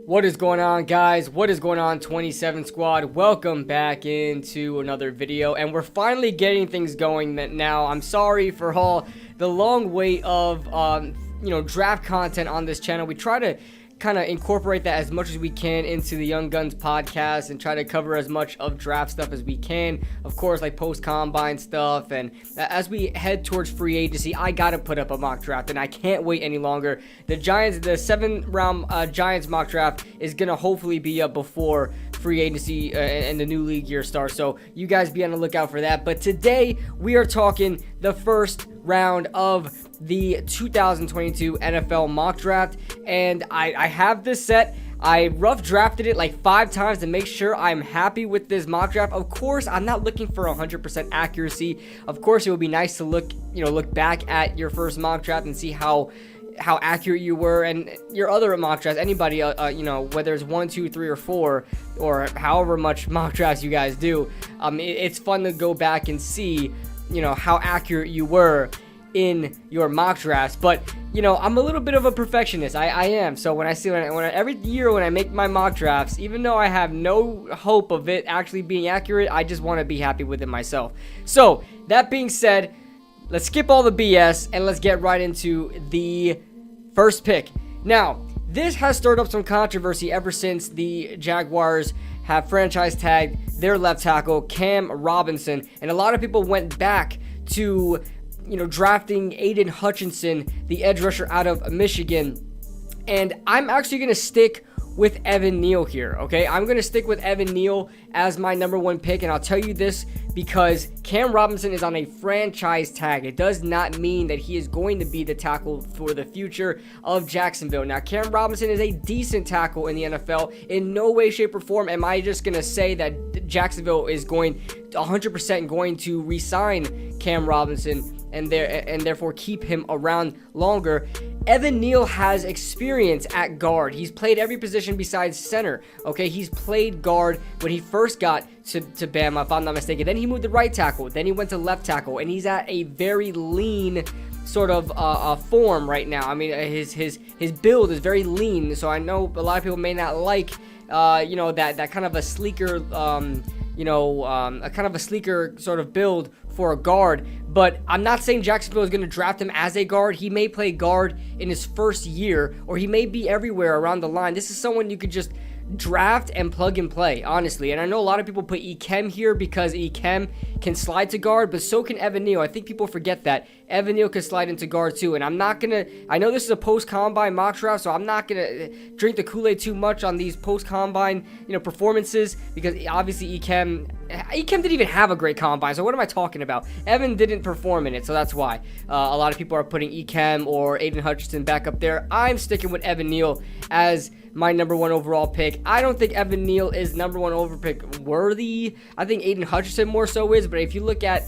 What is going on, guys? What is going on, 27 squad? Welcome back into another video, and we're finally getting things going now. I'm sorry for all the long wait of draft content on this channel. We try to kind of incorporate that as much as we can into the Young Guns podcast and try to cover as much of draft stuff as we can, of course, like post-combine stuff. And as we head towards free agency, I gotta put up a mock draft, and I can't wait any longer. The 7th-round Giants mock draft is gonna hopefully be up before free agency and the new league year starts, so you guys be on the lookout for that. But today we are talking the first round of the 2022 NFL mock draft, and I have this set. I rough drafted it like 5 times to make sure I'm happy with this mock draft. Of course, I'm not looking for 100% accuracy. Of course, it would be nice to look back at your first mock draft and see how accurate you were, and your other mock drafts, anybody, whether it's 1, 2, 3, or 4, or however much mock drafts you guys do. It's fun to go back and see, how accurate you were in your mock drafts. But I'm a little bit of a perfectionist. I am. So when every year when I make my mock drafts, even though I have no hope of it actually being accurate, I just want to be happy with it myself. So that being said, let's skip all the BS and let's get right into the first pick. Now, this has stirred up some controversy ever since the Jaguars have franchise tagged their left tackle, Cam Robinson, and a lot of people went back to drafting Aiden Hutchinson, the edge rusher out of Michigan. And I'm actually going to stick with Evan Neal here, okay? I'm going to stick with Evan Neal as my number 1 pick, and I'll tell you this because Cam Robinson is on a franchise tag. It does not mean that he is going to be the tackle for the future of Jacksonville. Now, Cam Robinson is a decent tackle in the NFL. In no way, shape, or form am I just going to say that Jacksonville is 100% going to re-sign Cam Robinson and therefore keep him around longer. Evan Neal has experience at guard. He's played every position besides center, okay? He's played guard when he first got to Bama, if I'm not mistaken. Then he moved to right tackle. Then he went to left tackle, and he's at a very lean sort of form right now. I mean, his build is very lean, so I know a lot of people may not like that kind of a sleeker a kind of a sleeker sort of build for a guard. But I'm not saying Jacksonville is going to draft him as a guard. He may play guard in his first year, or he may be everywhere around the line. This is someone you could just draft and plug and play, honestly. And I know a lot of people put Ikem here because Ikem can slide to guard, but so can Evan Neal. I think people forget that Evan Neal can slide into guard too. And I know this is a post-combine mock draft, so I'm not gonna drink the Kool-Aid too much on these post-combine performances, because obviously Ikem didn't even have a great combine, so what am I talking about? Evan didn't perform in it, so that's why a lot of people are putting Ikem or Aiden Hutchinson back up there. I'm sticking with Evan Neal as my number 1 overall pick. I don't think Evan Neal is number 1 overall pick worthy. I think Aiden Hutchinson more so is, but if you look at,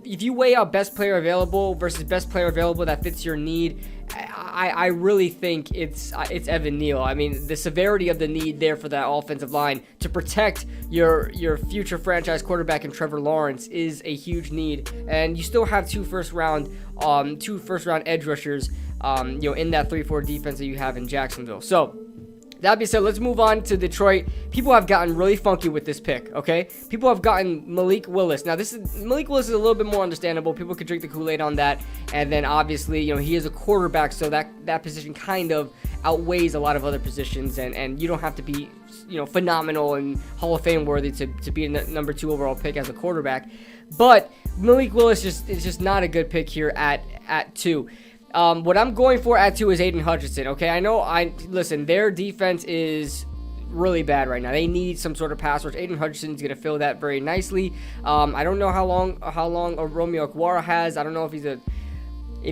if you weigh out best player available versus best player available that fits your need, I really think it's Evan Neal. I mean, the severity of the need there for that offensive line to protect your future franchise quarterback in Trevor Lawrence is a huge need, and you still have 2 first round edge rushers in that 3-4 defense that you have in Jacksonville. So that being said, let's move on to Detroit. People have gotten really funky with this pick, okay? People have gotten Malik Willis. Now, Malik Willis is a little bit more understandable. People could drink the Kool-Aid on that. And then, obviously, he is a quarterback, so that position kind of outweighs a lot of other positions. And you don't have to be, phenomenal and Hall of Fame worthy to be a number 2 overall pick as a quarterback. But Malik Willis is just not a good pick here at 2. What I'm going for at 2 is Aiden Hutchinson, okay? Listen, their defense is really bad right now. They need some sort of pass rush. Aiden Hutchinson is going to fill that very nicely. I don't know how long Romeo Okwara has. I don't know if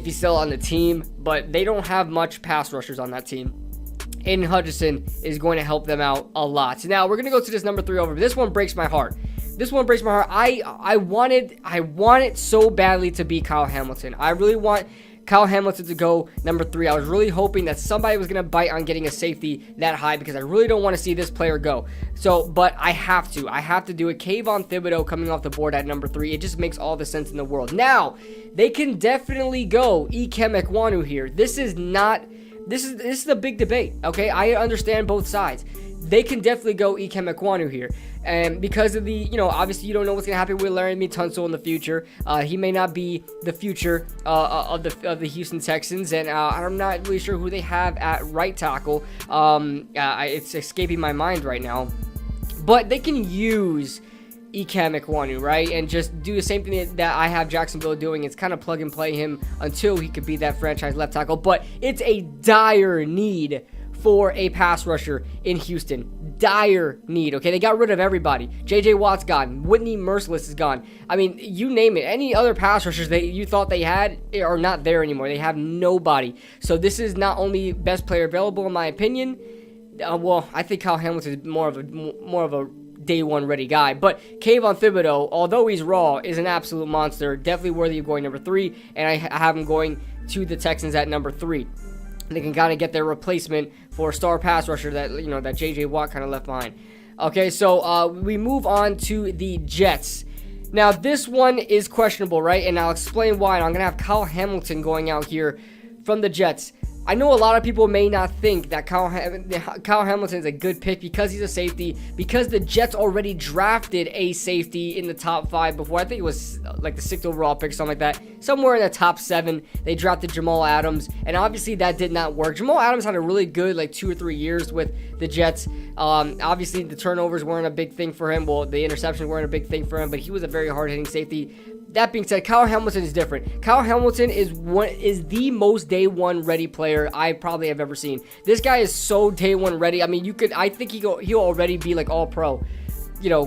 he's still on the team, but they don't have much pass rushers on that team. Aiden Hutchinson is going to help them out a lot. So now we're going to go to this number 3 over. This one breaks my heart. I wanted so badly to be Kyle Hamilton. I really want Kyle Hamilton to go number 3. I was really hoping that somebody was going to bite on getting a safety that high, because I really don't want to see this player go. But I have to do it. Kayvon Thibodeau coming off the board at number 3. It just makes all the sense in the world. Now, they can definitely go Ikem Ekwonu here. This is not this is the big debate, okay? I understand both sides. They can definitely go Ikem Ekwonu here. And because of the, obviously you don't know what's going to happen with Laramie Tunsil in the future. He may not be the future of the Houston Texans. And I'm not really sure who they have at right tackle. It's escaping my mind right now. But they can use Ikem Ekwonu, right? And just do the same thing that I have Jacksonville doing. It's kind of plug and play him until he could be that franchise left tackle. But it's a dire need for a pass rusher in Houston. Dire need, okay? They got rid of everybody. J.J. Watt's gone. Whitney Merciless is gone. I mean, you name it. Any other pass rushers that you thought they had are not there anymore. They have nobody. So this is not only best player available, in my opinion. Well, I think Kyle Hamilton is more of a day one ready guy. But Kayvon Thibodeau, although he's raw, is an absolute monster. Definitely worthy of going number 3. And I have him going to the Texans at number 3. They can kind of get their replacement for a star pass rusher that that J.J. Watt kind of left behind. Okay, so we move on to the Jets. Now, this one is questionable, right? And I'll explain why. And I'm going to have Kyle Hamilton going out here from the Jets. I know a lot of people may not think that Kyle Hamilton is a good pick because he's a safety, because the Jets already drafted a safety in the top 5 before. I think it was like the 6th overall pick, something like that. Somewhere in the top 7, they drafted Jamal Adams, and obviously that did not work. Jamal Adams had a really good 2 or 3 years with the Jets. Obviously the turnovers weren't a big thing for him. Well, the interceptions weren't a big thing for him, but he was a very hard-hitting safety. That being said, Kyle Hamilton is different. Kyle Hamilton is the most day one ready player I probably have ever seen. This guy is so day one ready. I mean, I think he'll already be like all pro,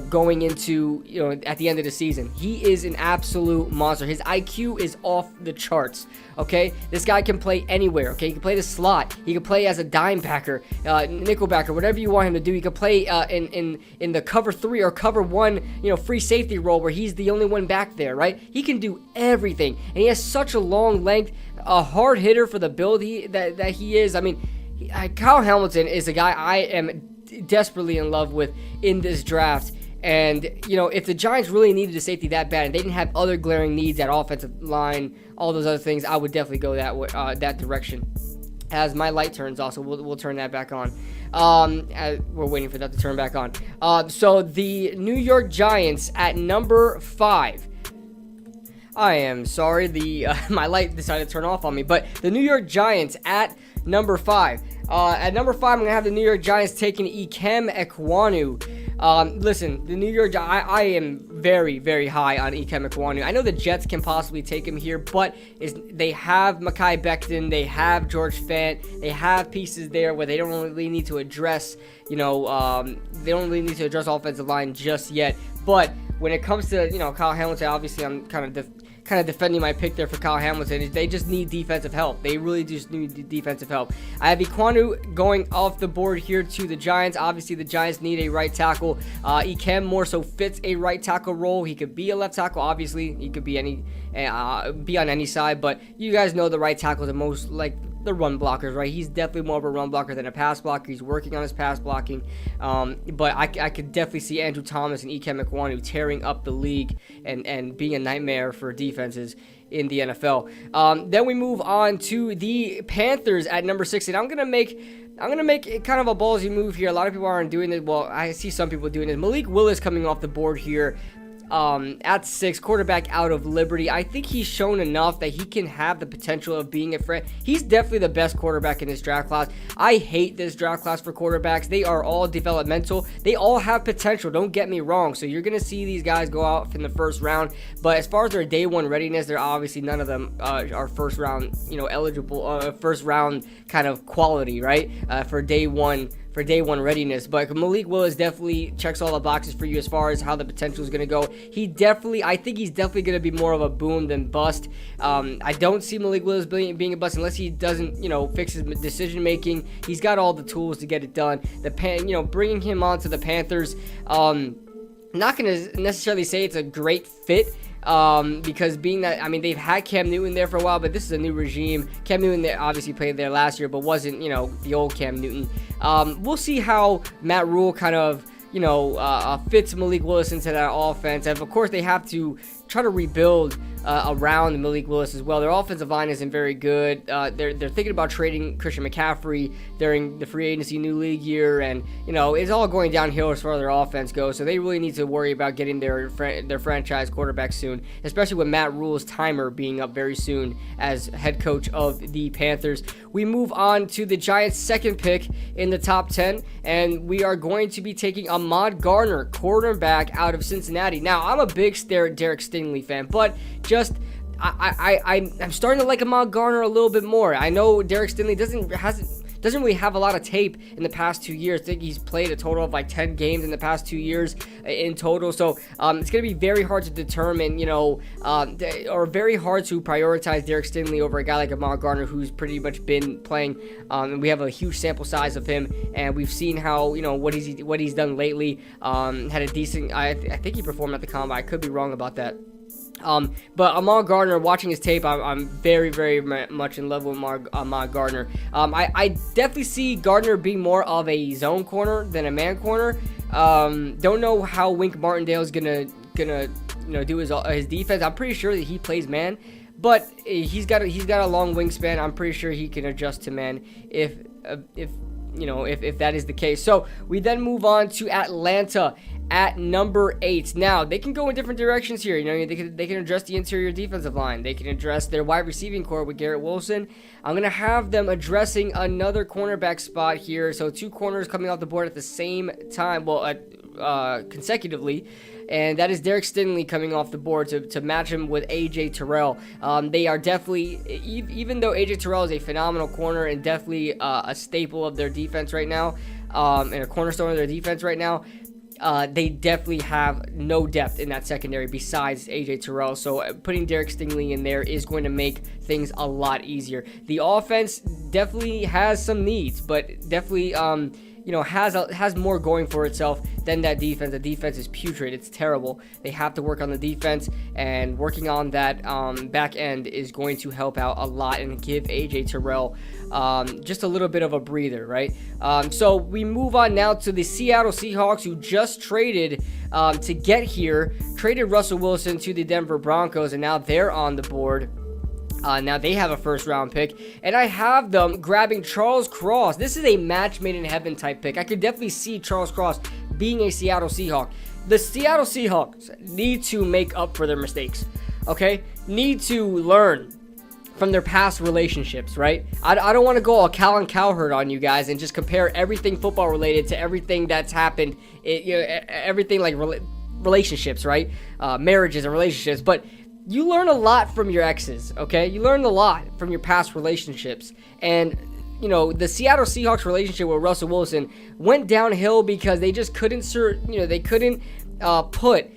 going into, at the end of the season. He is an absolute monster. His IQ is off the charts, okay? This guy can play anywhere, okay? He can play the slot. He can play as a dime backer, nickel backer, whatever you want him to do. He can play in the cover 3 or cover 1, free safety role where he's the only one back there, right? He can do everything, and he has such a long length, a hard hitter for the build that he is. I mean, Kyle Hamilton is a guy I am desperately in love with in this draft. And if the Giants really needed a safety that bad and they didn't have other glaring needs at offensive line, all those other things, I would definitely go that direction. As my light turns off, so we'll turn that back on. We're waiting for that to turn back on. So the New York Giants at number 5. I am sorry, my light decided to turn off on me, but the New York Giants at number 5. At number 5, I'm going to have the New York Giants taking Ikem Ekwonu. Listen, the New York Giants, I am very, very high on Ikem Ekwonu. I know the Jets can possibly take him here, but they have Mekhi Becton, they have George Fant, they have pieces there where they don't really need to address, they don't really need to address offensive line just yet. But when it comes to, Kyle Hamilton, obviously I'm kind of defending my pick there for Kyle Hamilton. They just need defensive help. They really just need defensive help. I have Ekwonu going off the board here to the Giants. Obviously, the Giants need a right tackle. Ikem more so fits a right tackle role. He could be a left tackle. Obviously, he could be on any side. But you guys know the right tackle is the most the run blockers, right? He's definitely more of a run blocker than a pass blocker. He's working on his pass blocking. But I could definitely see Andrew Thomas and Ikem Ekwonu tearing up the league and being a nightmare for defenses in the NFL. Then we move on to the Panthers at number 6. And I'm gonna make kind of a ballsy move here. A lot of people aren't doing it. Well, I see some people doing it. Malik Willis coming off the board here. At 6, quarterback out of Liberty. I think he's shown enough that he can have the potential of being a threat. He's definitely the best quarterback in this draft class. I hate this draft class for quarterbacks. They are all developmental. They all have potential. Don't get me wrong. So you're going to see these guys go out in the first round. But as far as their day one readiness, they're obviously none of them are first round, eligible, first round kind of quality, right? For day one readiness. But Malik Willis definitely checks all the boxes for you as far as how the potential is going to go. I think he's definitely going to be more of a boom than bust. I don't see Malik Willis being a bust unless he doesn't, fix his decision making. He's got all the tools to get it done. Bringing him onto the Panthers, not going to necessarily say it's a great fit. Because being that, they've had Cam Newton there for a while, but this is a new regime. Cam Newton obviously played there last year, but wasn't, the old Cam Newton. We'll see how Matt Rule kind of, fits Malik Willis into that offense. And of course, they have to try to rebuild around Malik Willis as well. Their offensive line isn't very good. They're thinking about trading Christian McCaffrey during the free agency new league year, and it's all going downhill as far as their offense goes. So they really need to worry about getting their franchise quarterback soon, especially with Matt Rule's timer being up very soon as head coach of the Panthers. We move on to the Giants' second pick in the top 10, and we are going to be taking Ahmad Gardner, quarterback out of Cincinnati. Now, I'm a big Derek Stingley fan, but I'm starting to like Ahmad Gardner a little bit more. I know Derek Stingley doesn't really have a lot of tape in the past 2 years. I think he's played a total of like 10 games in the past 2 years in total. So it's going to be very hard to determine, or very hard to prioritize Derek Stingley over a guy like Ahmad Gardner, who's pretty much been playing. And we have a huge sample size of him, and we've seen how, what he's done lately. Had a decent, I think he performed at the combine. I could be wrong about that. But Ahmad Gardner, watching his tape, I'm very, very much in love with Ahmad Gardner. I definitely see Gardner being more of a zone corner than a man corner. Don't know how Wink Martindale's gonna do his defense. I'm pretty sure that he plays man, but he's got a long wingspan. I'm pretty sure he can adjust to man if that is the case. So we then move on to Atlanta at number 8. Now, they can go in different directions here. They can address the interior defensive line. They can address their wide receiving core with Garrett Wilson. I'm going to have them addressing another cornerback spot here. So 2 corners coming off the board at the same time, consecutively. And that is Derek Stingley coming off the board to match him with A.J. Terrell. They are definitely, even though A.J. Terrell is a phenomenal corner and definitely a staple of their defense right now, and a cornerstone of their defense right now, they definitely have no depth in that secondary besides A.J. Terrell. So putting Derek Stingley in there is going to make things a lot easier. The offense definitely has some needs, but definitely has more going for itself than that defense. The defense is putrid. It's terrible. They have to work on the defense, and working on that back end is going to help out a lot and give A.J. Terrell just a little bit of a breather, right? So we move on now to the Seattle Seahawks, who just traded to get here, traded Russell Wilson to the Denver Broncos, and now they're on the board. Now they have a first-round pick, and I have them grabbing Charles Cross. This is a match made in heaven type pick. I could definitely see Charles Cross being a Seattle Seahawk. The Seattle Seahawks need to make up for their mistakes, okay? Need to learn from their past relationships, right? I don't want to go all Colin Cowherd on you guys and just compare everything football-related to everything that's happened, everything like relationships, right? Marriages and relationships, but you learn a lot from your exes, okay? You learn a lot from your past relationships. And, the Seattle Seahawks relationship with Russell Wilson went downhill because they just couldn't, put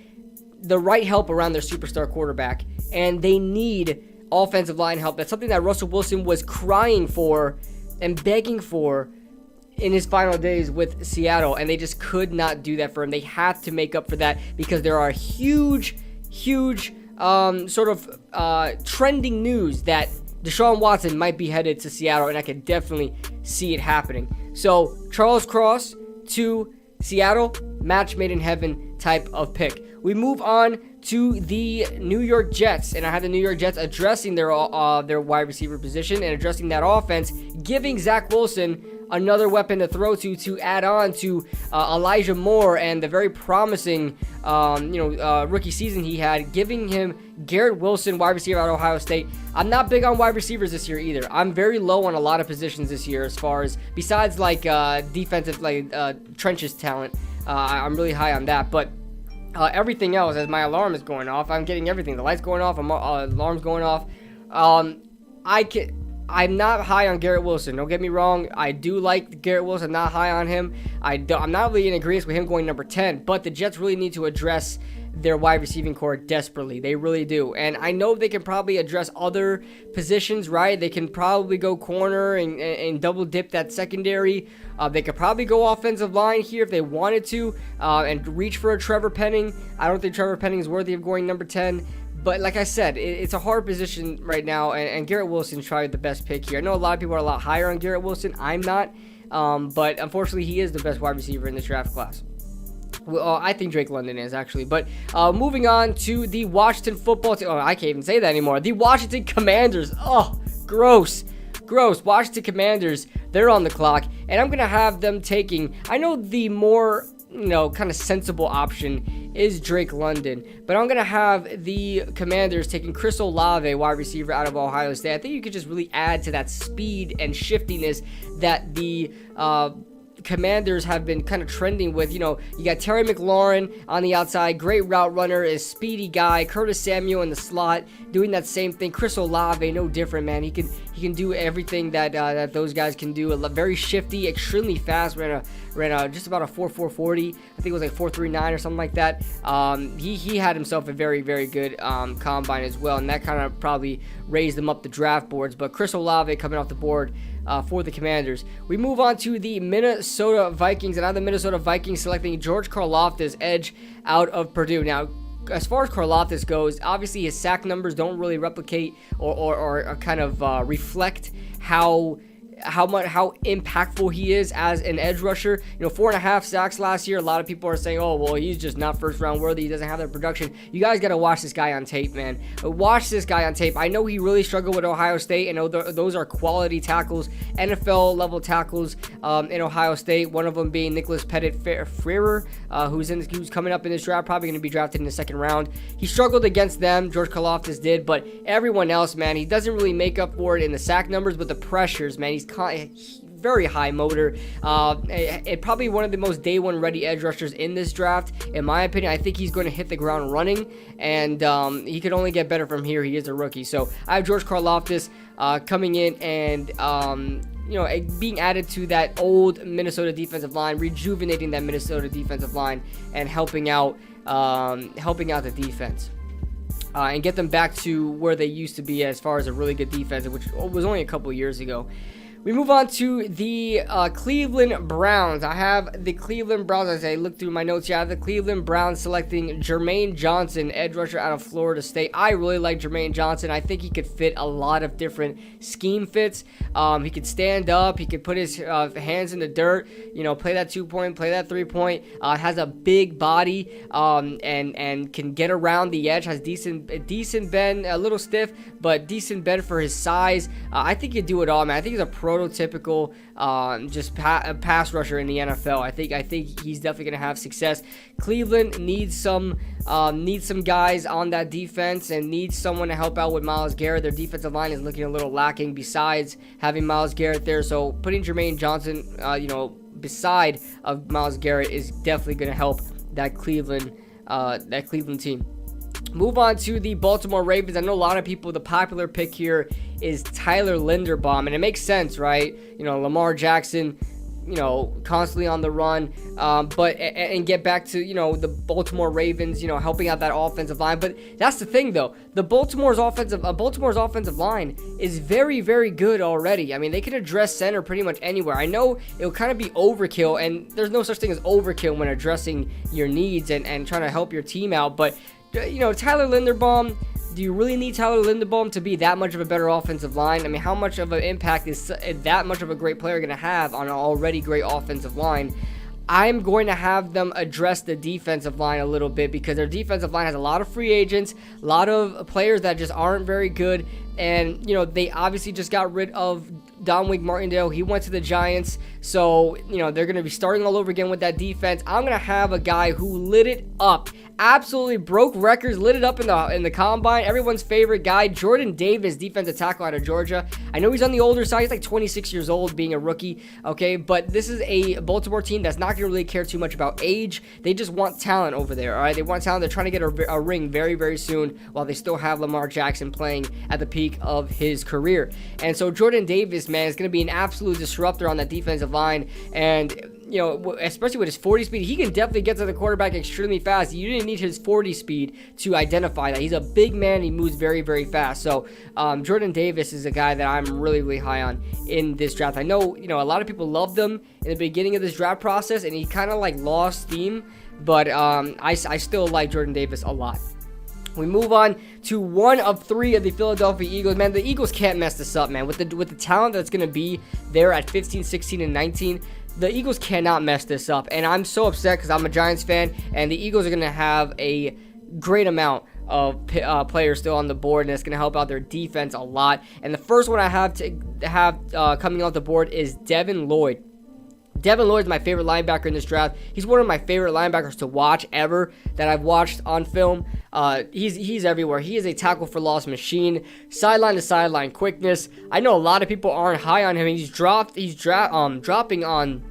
the right help around their superstar quarterback. And they need offensive line help. That's something that Russell Wilson was crying for and begging for in his final days with Seattle. And they just could not do that for him. They had to make up for that because there are huge trending news that Deshaun Watson might be headed to Seattle, and I can definitely see it happening. So Charles Cross to Seattle, match made in heaven type of pick. We move on to the New York Jets, and I have the New York Jets addressing their wide receiver position and addressing that offense, giving Zach Wilson another weapon to throw to add on to Elijah Moore and the very promising rookie season he had, giving him Garrett Wilson, wide receiver out of Ohio State. I'm not big on wide receivers this year either. I'm very low on a lot of positions this year as far as, besides defensive trenches talent. I'm really high on that, but everything else, as my alarm is going off, I'm getting everything. The lights going off, alarm's going off. I'm not high on Garrett Wilson. Don't get me wrong. I do like Garrett Wilson. I'm not high on him. I'm not really in agreement with him going number 10, but the Jets really need to address their wide receiving core desperately. They really do. And I know they can probably address other positions, right? They can probably go corner and double dip that secondary. They could probably go offensive line here if they wanted to and reach for a Trevor Penning. I don't think Trevor Penning is worthy of going number 10. But like I said, it's a hard position right now, and Garrett Wilson's probably the best pick here. I know a lot of people are a lot higher on Garrett Wilson. I'm not, but unfortunately, he is the best wide receiver in this draft class. Well, I think Drake London is actually, but moving on to the Washington football team. Oh, I can't even say that anymore. The Washington Commanders. Oh, gross. Washington Commanders, they're on the clock, and I'm gonna have them taking. I know the more kind of sensible option is Drake London, but I'm gonna have the Commanders taking Chris Olave, wide receiver out of Ohio State. I think you could just really add to that speed and shiftiness that the Commanders have been kind of trending with. You got Terry McLaurin on the outside, great route runner, is speedy guy. Curtis Samuel in the slot doing that same thing. Chris Olave, no different, man. He can do everything that those guys can do. Very shifty, extremely fast. Ran just about a 4.40. I think it was like 4.39 or something like that. He had himself a very, very good combine as well, and that kind of probably raised him up the draft boards. But Chris Olave coming off the board for the Commanders. We move on to the Minnesota Vikings, and now the Minnesota Vikings selecting George Karlaftis, edge out of Purdue. Now, as far as Karlaftis goes, obviously his sack numbers don't really replicate or kind of reflect how impactful he is as an edge rusher. 4.5 sacks last year. A lot of people are saying, oh, well, he's just not first round worthy. He doesn't have that production. You guys got to watch this guy on tape, man. Watch this guy on tape. I know he really struggled with Ohio State. I know those are quality tackles, NFL level tackles in Ohio State. One of them being Nicholas Pettit-Frerer, who's coming up in this draft, probably going to be drafted in the second round. He struggled against them. George Karlaftis did, but everyone else, man, he doesn't really make up for it in the sack numbers, but the pressures, man, he's very high motor. Probably one of the most day one ready edge rushers in this draft, in my opinion. I think he's going to hit the ground running, and he could only get better from here. He is a rookie, so I have George Karlaftis coming in and being added to that old Minnesota defensive line, rejuvenating that Minnesota defensive line, and helping out the defense. And get them back to where they used to be as far as a really good defense, which was only a couple years ago. We move on to the Cleveland Browns. I have the Cleveland Browns, as I look through my notes here, I have the Cleveland Browns selecting Jermaine Johnson, edge rusher out of Florida State. I really like Jermaine Johnson. I think he could fit a lot of different scheme fits. He could stand up. He could put his hands in the dirt, play that 2-point, play that 3-point. Has a big body and can get around the edge. Has decent bend, a little stiff, but decent bend for his size. I think he'd do it all, man. I think he's a prototypical pass rusher in the NFL. I think he's definitely going to have success. Cleveland needs some guys on that defense and needs someone to help out with Myles Garrett. Their defensive line is looking a little lacking besides having Myles Garrett there. So putting Jermaine Johnson, beside of Myles Garrett is definitely going to help that Cleveland team. Move on to the Baltimore Ravens. I know a lot of people, the popular pick here is Tyler Linderbaum, and it makes sense, right? Lamar Jackson, constantly on the run, and get back to, the Baltimore Ravens, helping out that offensive line. But that's the thing, though. Baltimore's offensive line is very, very good already. I mean, they can address center pretty much anywhere. I know it'll kind of be overkill, and there's no such thing as overkill when addressing your needs and trying to help your team out. But Tyler Linderbaum, do you really need Tyler Linderbaum to be that much of a better offensive line? I mean, how much of an impact is that much of a great player going to have on an already great offensive line? I'm going to have them address the defensive line a little bit because their defensive line has a lot of free agents, a lot of players that just aren't very good. And, they obviously just got rid of Dominic Martindale. He went to the Giants. So, they're going to be starting all over again with that defense. I'm going to have a guy who lit it up. Absolutely broke records, lit it up in the combine. Everyone's favorite guy, Jordan Davis, defensive tackle out of Georgia. I know he's on the older side. He's like 26 years old, being a rookie. Okay, but this is a Baltimore team that's not going to really care too much about age. They just want talent over there. All right, they want talent. They're trying to get a ring very, very soon, while they still have Lamar Jackson playing at the peak of his career. And so Jordan Davis, man, is going to be an absolute disruptor on that defensive line. And especially with his 40 speed, he can definitely get to the quarterback extremely fast. You didn't need his 40 speed to identify that. He's a big man. He moves very, very fast. So Jordan Davis is a guy that I'm really, really high on in this draft. I know, a lot of people loved him in the beginning of this draft process, and he kind of lost steam, but I still like Jordan Davis a lot. We move on to one of three of the Philadelphia Eagles. Man, the Eagles can't mess this up, man. With the talent that's going to be there at 15, 16, and 19, the Eagles cannot mess this up, and I'm so upset because I'm a Giants fan, and the Eagles are going to have a great amount of players still on the board, and it's going to help out their defense a lot. And the first one I have coming off the board is Devin Lloyd. Devin Lloyd is my favorite linebacker in this draft. He's one of my favorite linebackers to watch ever that I've watched on film. He's everywhere. He is a tackle for loss machine, sideline to sideline quickness. I know a lot of people aren't high on him. He's dropping on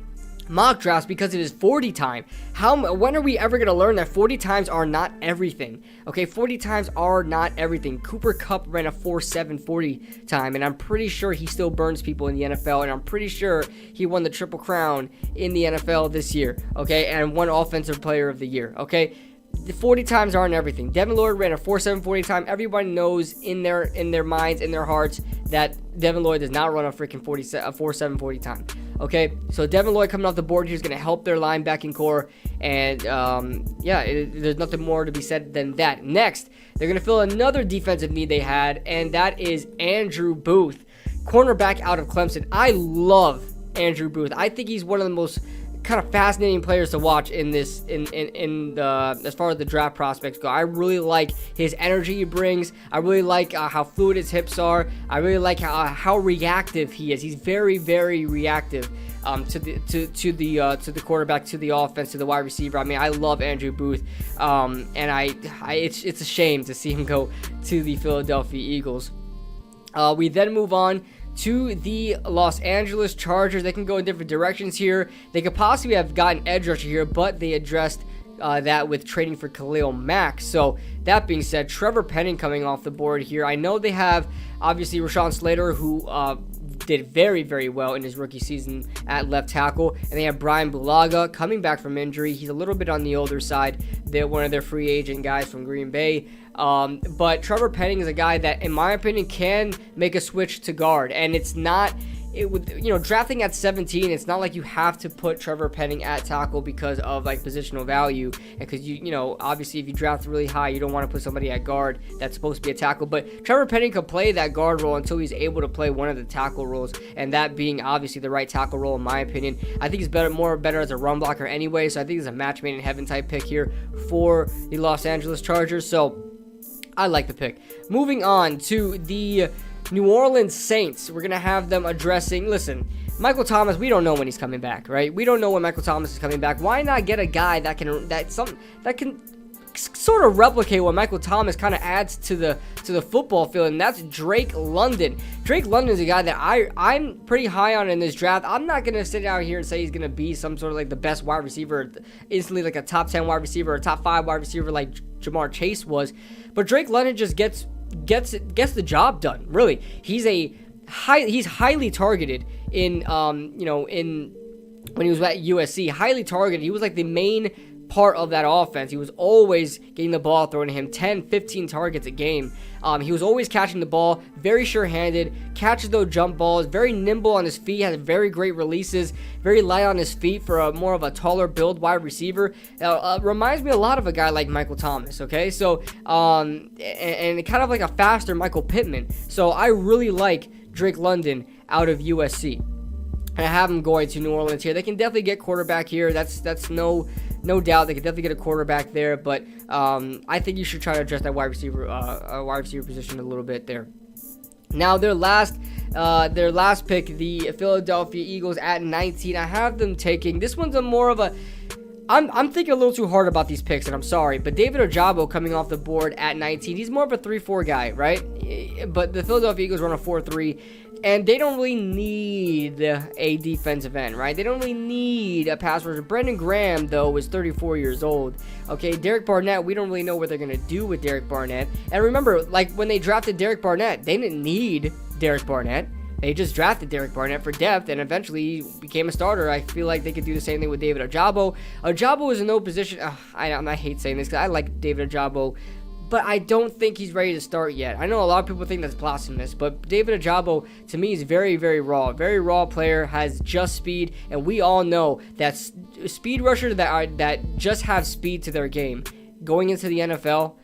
mock drafts because of his 40 time. When are we ever going to learn that 40 times are not everything? Okay, 40 times are not everything. Cooper Kupp ran a 4.7 40 time, and I'm pretty sure he still burns people in the NFL, and I'm pretty sure he won the Triple Crown in the NFL this year, okay, and won Offensive Player of the Year, okay? The 40 times aren't everything. Devin Lloyd ran a 4.7 40 time. Everybody knows in their minds, in their hearts, that Devin Lloyd does not run a freaking 4.7 40 time. Okay, so Devin Lloyd coming off the board here is going to help their linebacking core, and there's nothing more to be said than that. Next, they're going to fill another defensive need they had, and that is Andrew Booth, cornerback out of Clemson. I love Andrew Booth. I think he's one of the most kind of fascinating players to watch in this as far as the draft prospects go. I really like his energy he brings. I really like how fluid his hips are. I really like how reactive he is. He's very, very reactive to the quarterback, to the offense, to the wide receiver. I mean, I love Andrew Booth, and it's a shame to see him go to the Philadelphia Eagles. We then move on to the Los Angeles Chargers. They can go in different directions here. They could possibly have gotten edge rusher here, but they addressed that with trading for Khalil Mack. So that being said, Trevor Penning coming off the board here. I know they have obviously Rashawn Slater, who did very, very well in his rookie season at left tackle, and they have Brian Bulaga coming back from injury. He's a little bit on the older side. They're one of their free agent guys from Green Bay. But Trevor Penning is a guy that, in my opinion, can make a switch to guard, and it's not. Drafting at 17, it's not like you have to put Trevor Penning at tackle because of like positional value, and because obviously if you draft really high, you don't want to put somebody at guard that's supposed to be a tackle. But Trevor Penning could play that guard role until he's able to play one of the tackle roles, and that being obviously the right tackle role in my opinion. I think he's better as a run blocker anyway, so I think he's a match made in heaven type pick here for the Los Angeles Chargers. So I like the pick. Moving on to the New Orleans Saints. We're going to have them addressing, listen, Michael Thomas, we don't know when he's coming back, right? We don't know when Michael Thomas is coming back. Why not get a guy that can sort of replicate what Michael Thomas kind of adds to the football field, and that's Drake London. Drake London is a guy that I'm pretty high on in this draft. I'm not going to sit out here and say he's going to be some sort of like the best wide receiver, instantly like a top 10 wide receiver or top 5 wide receiver like Jamar Chase was, but Drake London just gets the job done. Really, he's highly targeted in when he was at USC. Highly targeted. He was like the main part of that offense. He was always getting the ball thrown to him, 10, 15 targets a game. He was always catching the ball, very sure-handed, catches those jump balls, very nimble on his feet, has very great releases, very light on his feet for a more of a taller build wide receiver. Reminds me a lot of a guy like Michael Thomas, okay? So, and kind of like a faster Michael Pittman. So I really like Drake London out of USC. And I have him going to New Orleans here. They can definitely get quarterback here. That's no doubt. They could definitely get a quarterback there, but I think you should try to address that wide receiver position a little bit there. Now their last pick, the Philadelphia Eagles at 19. I have them taking. This one's a more of a. I'm thinking a little too hard about these picks, and I'm sorry, but David Ojabo coming off the board at 19. He's more of a 3-4 guy, right? But the Philadelphia Eagles run a 4-3. And they don't really need a defensive end, right? They don't really need a pass rusher. Brendan Graham, though, is 34 years old. Okay, Derek Barnett, we don't really know what they're going to do with Derek Barnett. And remember, like when they drafted Derek Barnett, they didn't need Derek Barnett. They just drafted Derek Barnett for depth, and eventually he became a starter. I feel like they could do the same thing with David Ojabo. Ojabo is in no position. I hate saying this because I like David Ojabo, but I don't think he's ready to start yet. I know a lot of people think that's blasphemous, but David Ojabo, to me, is very, very raw. Very raw player, has just speed, and we all know that speed rushers that just have speed to their game, going into the NFL,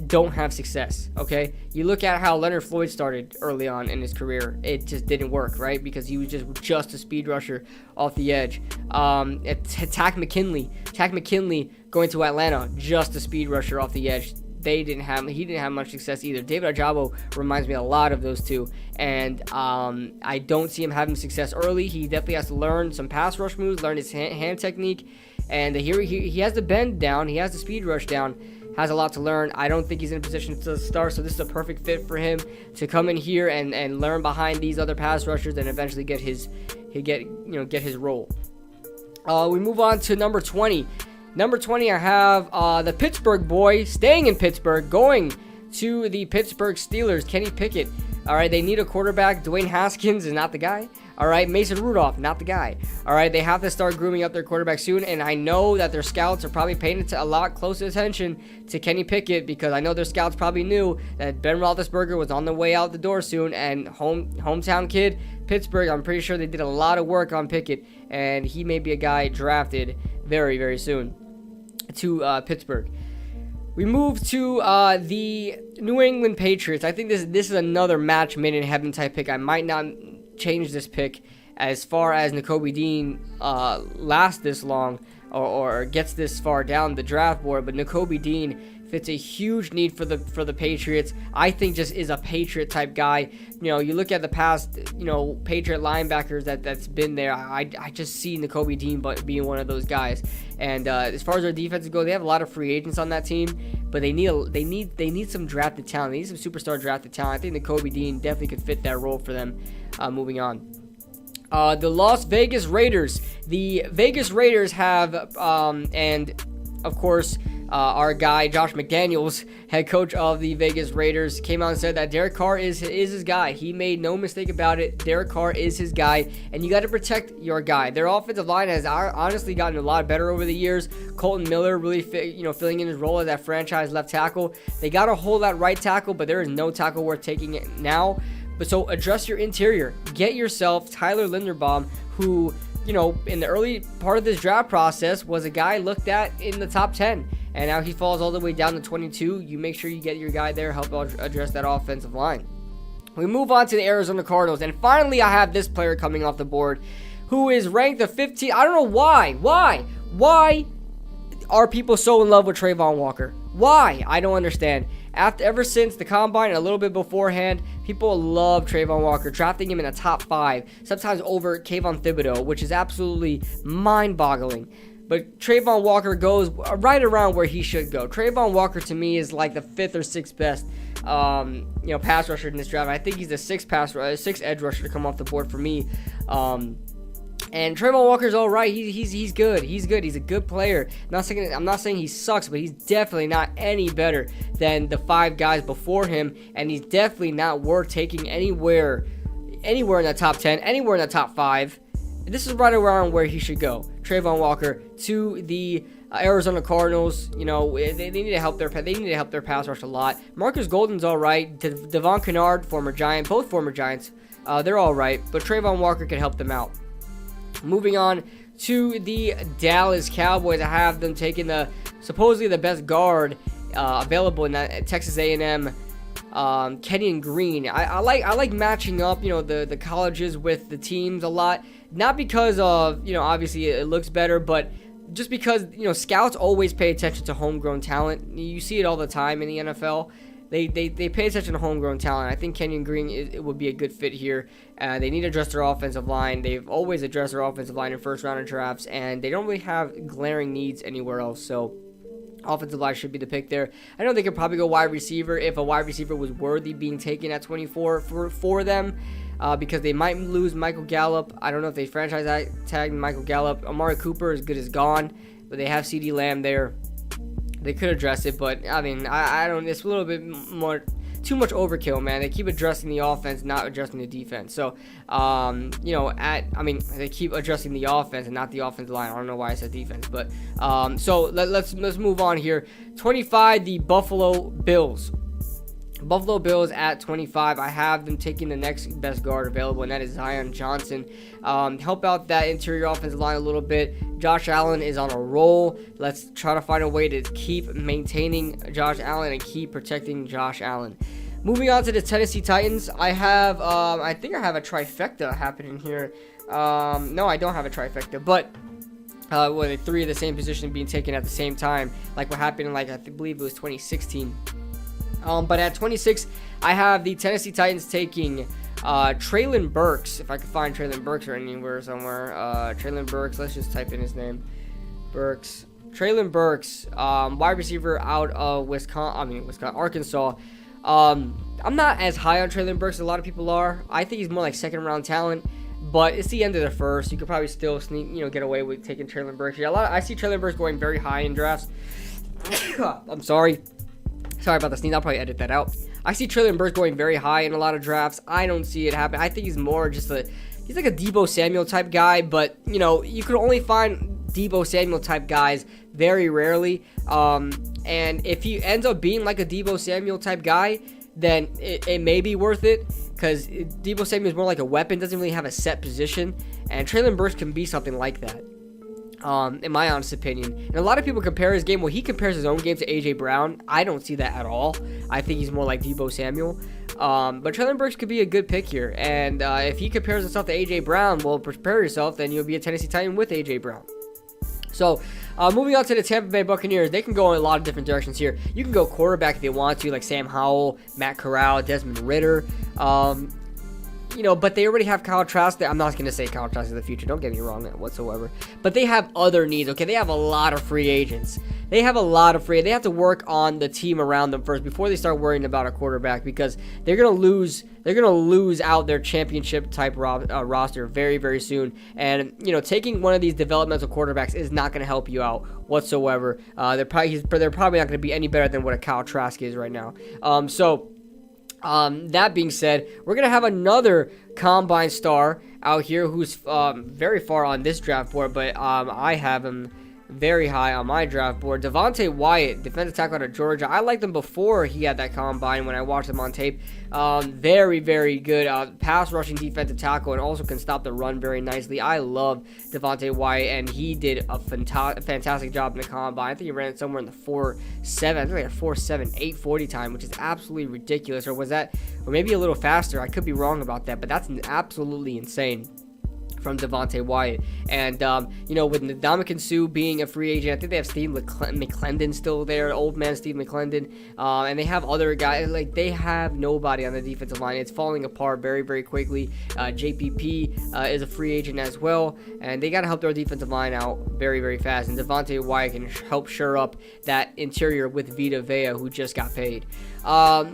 don't have success, okay? You look at how Leonard Floyd started early on in his career. It just didn't work, right? Because he was just a speed rusher off the edge. Takk McKinley going to Atlanta, just a speed rusher off the edge. He didn't have much success either. David Ojabo reminds me a lot of those two, and I don't see him having success early. He definitely has to learn some pass rush moves, learn his hand technique, and here he has the bend down, he has the speed rush down, has a lot to learn. I don't think he's in a position to start, so this is a perfect fit for him to come in here and learn behind these other pass rushers and eventually get his role. We move on to number 20. Number 20, I have the Pittsburgh boy staying in Pittsburgh, going to the Pittsburgh Steelers, Kenny Pickett. All right, they need a quarterback. Dwayne Haskins is not the guy. All right, Mason Rudolph, not the guy. All right, they have to start grooming up their quarterback soon, and I know that their scouts are probably paying a lot closer attention to Kenny Pickett, because I know their scouts probably knew that Ben Roethlisberger was on the way out the door soon, and hometown kid, Pittsburgh, I'm pretty sure they did a lot of work on Pickett, and he may be a guy drafted very, very soon to Pittsburgh. We move to the New England Patriots. I think this is another match made in heaven type pick. I might not change this pick as far as Nakobe Dean lasts this long or gets this far down the draft board, but Nakobe Dean fits a huge need for the Patriots. I think just is a Patriot type guy. You look at the past, Patriot linebackers that's been there. I just see Nakobe Dean being one of those guys. And as far as their defenses go, they have a lot of free agents on that team, but they need some drafted talent. They need some superstar drafted talent. I think Nakobe Dean definitely could fit that role for them. Moving on. The Las Vegas Raiders. The Vegas Raiders have, and of course, our guy Josh McDaniels, head coach of the Vegas Raiders, came out and said that Derek Carr is his guy. He made no mistake about it. Derek Carr is his guy, and you got to protect your guy. Their offensive line has honestly gotten a lot better over the years. Colton Miller really filling in his role as that franchise left tackle. They got a hold that right tackle, but there is no tackle worth taking it now. But so address your interior. Get yourself Tyler Linderbaum, who, in the early part of this draft process was a guy looked at in the top 10. And now he falls all the way down to 22. You make sure you get your guy there, help address that offensive line. We move on to the Arizona Cardinals. And finally, I have this player coming off the board who is ranked the 15th. I don't know why. Why are people so in love with Trayvon Walker? Why? I don't understand. Ever since the Combine and a little bit beforehand, people love Trayvon Walker, drafting him in the top 5, sometimes over Kayvon Thibodeau, which is absolutely mind-boggling. But Trayvon Walker goes right around where he should go. Trayvon Walker, to me, is like the 5th or 6th best, pass rusher in this draft. I think he's the 6th edge rusher to come off the board for me. And Trayvon Walker's all right. He's good. He's good. He's a good player. I'm not saying he sucks, but he's definitely not any better than the 5 guys before him, and he's definitely not worth taking anywhere in the top 10, anywhere in the top 5. This is right around where he should go. Trayvon Walker to the Arizona Cardinals. They need to help their pass rush a lot. Marcus Golden's all right. Devon Kennard, former Giant, both former Giants, they're all right. But Trayvon Walker can help them out. Moving on to the Dallas Cowboys, I have them taking supposedly the best guard available in that Texas A&M. Kenyon Green. I like matching up, the colleges with the teams a lot. Not because of, obviously it looks better, but just because, scouts always pay attention to homegrown talent. You see it all the time in the NFL. They pay attention to homegrown talent. I think Kenyon Green it would be a good fit here. They need to address their offensive line. They've always addressed their offensive line in first round of drafts, and they don't really have glaring needs anywhere else. So offensive line should be the pick there. I know they could probably go wide receiver if a wide receiver was worthy being taken at 24 for them, because they might lose Michael Gallup. I don't know if they franchise tag Michael Gallup. Amari Cooper is good as gone, but they have CeeDee Lamb there. They could address it, but I mean, I don't. It's a little bit too much overkill, man. They keep addressing the offense, not addressing the defense. So, they keep addressing the offense and not the offensive line. I don't know why I said defense, but so let's move on here. 25, the Buffalo Bills. Buffalo Bills at 25. I have them taking the next best guard available, and that is Zion Johnson. Help out that interior offensive line a little bit. Josh Allen is on a roll. Let's try to find a way to keep maintaining Josh Allen and keep protecting Josh Allen. Moving on to the Tennessee Titans, I have, I think I have a trifecta happening here. No, I don't have a trifecta, but well, three of the same position being taken at the same time, like what happened in, like, I believe it was 2016. But at 26, I have the Tennessee Titans taking Treylon Burks. If I could find Treylon Burks or anywhere somewhere. Treylon Burks, let's just type in his name. Burks. Treylon Burks, wide receiver out of Arkansas. I'm not as high on Treylon Burks as a lot of people are. I think he's more like second round talent. But it's the end of the first. You could probably still get away with taking Treylon Burks here. I see Treylon Burks going very high in drafts. I'm sorry. Sorry about the sneeze. I'll probably edit that out. I see Treylon Burks going very high in a lot of drafts. I don't see it happen. I think he's more just he's like a Deebo Samuel type guy, but you could only find Deebo Samuel type guys very rarely. And if he ends up being like a Deebo Samuel type guy, then it may be worth it, because Deebo Samuel is more like a weapon, doesn't really have a set position, and Treylon Burks can be something like that. In my honest opinion. And a lot of people compare his game. Well, he compares his own game to A.J. Brown. I don't see that at all. I think he's more like Deebo Samuel. But Treylon Burks could be a good pick here. And if he compares himself to A.J. Brown, well, prepare yourself. Then you'll be a Tennessee Titan with A.J. Brown. So, moving on to the Tampa Bay Buccaneers, they can go in a lot of different directions here. You can go quarterback if they want to, like Sam Howell, Matt Corral, Desmond Ridder. But they already have Kyle Trask. I'm not going to say Kyle Trask is the future. Don't get me wrong whatsoever. But they have other needs, okay? They have a lot of free agents. They have to work on the team around them first before they start worrying about a quarterback, because they're going to lose out their championship type roster very, very soon. And, taking one of these developmental quarterbacks is not going to help you out whatsoever. They're probably not going to be any better than what a Kyle Trask is right now. That being said, we're going to have another combine star out here who's very far on this draft board, but I have him very high on my draft board. Devontae Wyatt, defensive tackle out of Georgia. I liked him before he had that combine when I watched him on tape. Very, very good pass rushing defensive tackle, and also can stop the run very nicely. I love Devontae Wyatt, and he did a fantastic job in the combine. I think he ran it somewhere in the 4.7, I think like a 4.7, 8.40 time, which is absolutely ridiculous. Or maybe a little faster. I could be wrong about that, but that's absolutely insane from Devontae Wyatt. And, with Ndamukong Suh being a free agent, I think they have Steve McClendon still there, old man Steve McClendon. And they have other guys, they have nobody on the defensive line. It's falling apart very, very quickly. JPP is a free agent as well, and they got to help their defensive line out very, very fast. And Devontae Wyatt can help shore up that interior with Vita Vea, who just got paid.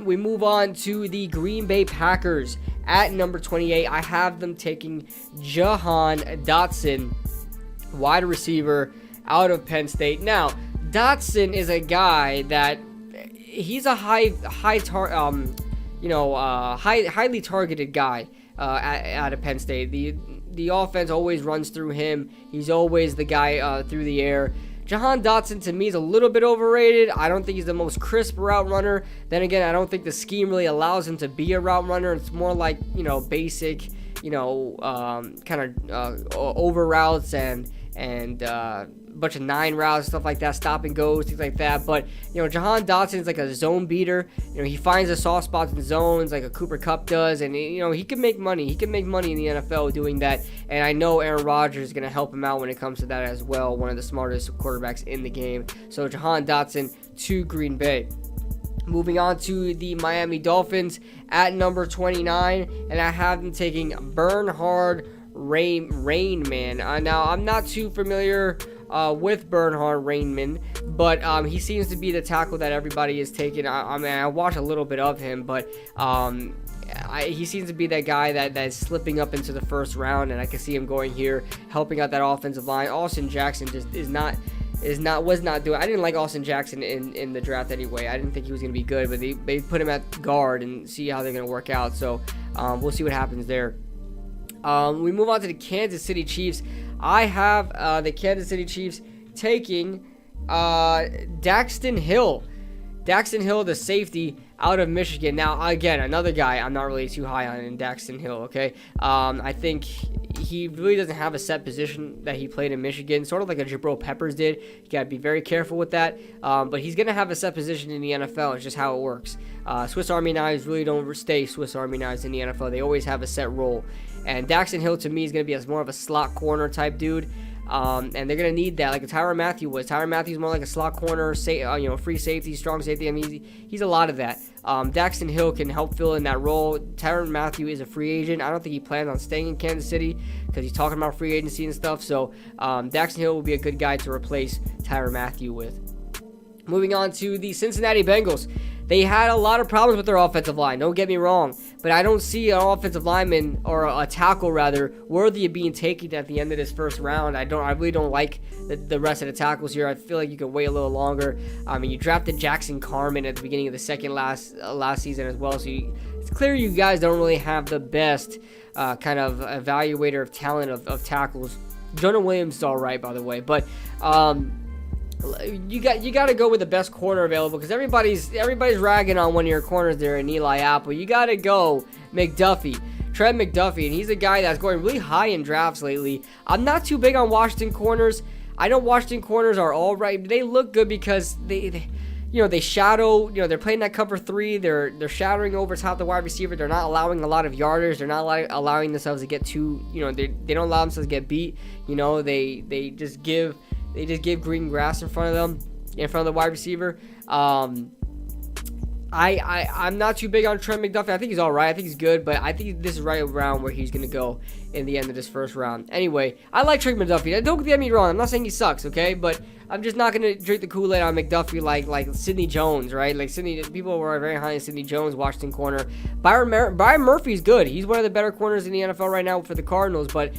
We move on to the Green Bay Packers. At number 28, I have them taking Jahan Dotson, wide receiver out of Penn State. Now, Dotson is a guy that he's a highly targeted guy out of Penn State. The offense always runs through him. He's always the guy through the air. Jahan Dotson, to me, is a little bit overrated. I don't think he's the most crisp route runner. Then again, I don't think the scheme really allows him to be a route runner. It's more like, basic, over routes and bunch of 9 routes, stuff like that, stop and goes, things like that. But, Jahan Dotson is like a zone beater. He finds the soft spots in zones like a Cooper Kupp does, and, he can make money. He can make money in the NFL doing that, and I know Aaron Rodgers is going to help him out when it comes to that as well, one of the smartest quarterbacks in the game. So, Jahan Dotson to Green Bay. Moving on to the Miami Dolphins at number 29, and I have them taking Bernhard Rainman. Now, I'm not too familiar with Bernhard Rainman, but he seems to be the tackle that everybody is taking. I watched a little bit of him, but he seems to be that guy that is slipping up into the first round, and I can see him going here, helping out that offensive line. Austin Jackson just was not doing. I didn't like Austin Jackson in the draft anyway. I didn't think he was going to be good, but they put him at guard and see how they're going to work out. So we'll see what happens there. We move on to the Kansas City Chiefs. I have the Kansas City Chiefs taking Daxton Hill. Daxton Hill, the safety out of Michigan. Now, again, another guy I'm not really too high on in Daxton Hill, okay? I think he really doesn't have a set position that he played in Michigan, sort of like a Jabril Peppers did. You got to be very careful with that. But he's going to have a set position in the NFL. It's just how it works. Swiss Army knives really don't stay Swiss Army knives in the NFL. They always have a set role. And Daxton Hill, to me, is going to be more of a slot corner type dude. And they're going to need that, like a Tyrann Mathieu was. Tyrann Mathieu is more like a slot corner, free safety, strong safety. I mean, he's a lot of that. Daxton Hill can help fill in that role. Tyrann Mathieu is a free agent. I don't think he plans on staying in Kansas City because he's talking about free agency and stuff. So Daxton Hill will be a good guy to replace Tyrann Mathieu with. Moving on to the Cincinnati Bengals. They had a lot of problems with their offensive line, don't get me wrong, but I don't see an offensive lineman, or a tackle rather, worthy of being taken at the end of this first round. I really don't like the rest of the tackles here. I feel like you could wait a little longer. I mean, you drafted Jackson Carman at the beginning of the second last season as well, so it's clear you guys don't really have the best kind of evaluator of talent of tackles. Jonah Williams is all right, by the way, but you got to go with the best corner available, because everybody's ragging on one of your corners there in Eli Apple. You got to go McDuffie, Trent McDuffie, and he's a guy that's going really high in drafts lately. I'm not too big on Washington corners. I know Washington corners are all right. They look good because they shadow. They're playing that cover 3. They're shadowing over top the wide receiver. They're not allowing a lot of yardage. They're not allowing themselves to get too. They don't allow themselves to get beat. They just give green grass in front of them, in front of the wide receiver. I'm not too big on Trent McDuffie. I think he's all right. I think he's good, but I think this is right around where he's going to go in the end of this first round. Anyway, I like Trent McDuffie. Don't get me wrong. I'm not saying he sucks, okay? But I'm just not going to drink the Kool-Aid on McDuffie like Sidney Jones, right? Like people were very high on Sidney Jones, Washington corner. Byron Murphy's good. He's one of the better corners in the NFL right now for the Cardinals, but,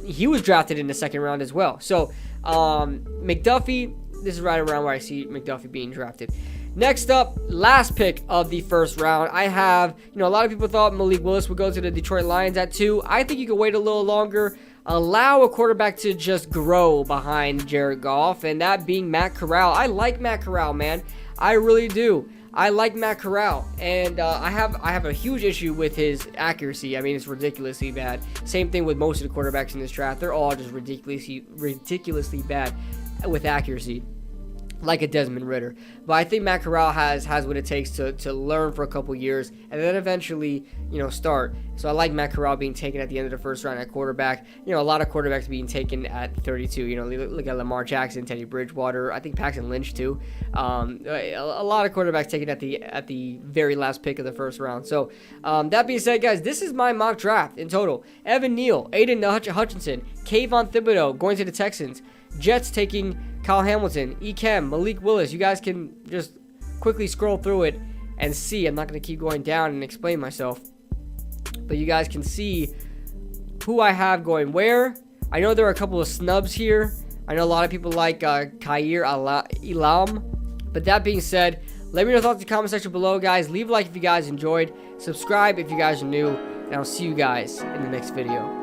he was drafted in the second round as well. So, McDuffie, this is right around where I see McDuffie being drafted. Next up, last pick of the first round, I have, a lot of people thought Malik Willis would go to the Detroit Lions at 2. I think you could wait a little longer, allow a quarterback to just grow behind Jared Goff, and that being Matt Corral. I like Matt Corral, man. I really do. I like Matt Corral, and I have a huge issue with his accuracy. I mean, it's ridiculously bad. Same thing with most of the quarterbacks in this draft. They're all just ridiculously bad with accuracy, like a Desmond Ridder. But I think Matt Corral has what it takes to learn for a couple years and then eventually, start. So I like Matt Corral being taken at the end of the first round at quarterback. A lot of quarterbacks being taken at 32. Look at Lamar Jackson, Teddy Bridgewater. I think Paxton Lynch too. A lot of quarterbacks taken at the very last pick of the first round. So that being said, guys, this is my mock draft in total. Evan Neal, Aiden Hutchinson, Kayvon Thibodeau going to the Texans. Jets taking Kyle Hamilton, Ekem, Malik Willis. You guys can just quickly scroll through it and see. I'm not going to keep going down and explain myself, but you guys can see who I have going where. I know there are a couple of snubs here. I know a lot of people like Khair Elam. But that being said, let me know your thoughts in the comment section below, guys. Leave a like if you guys enjoyed. Subscribe if you guys are new. And I'll see you guys in the next video.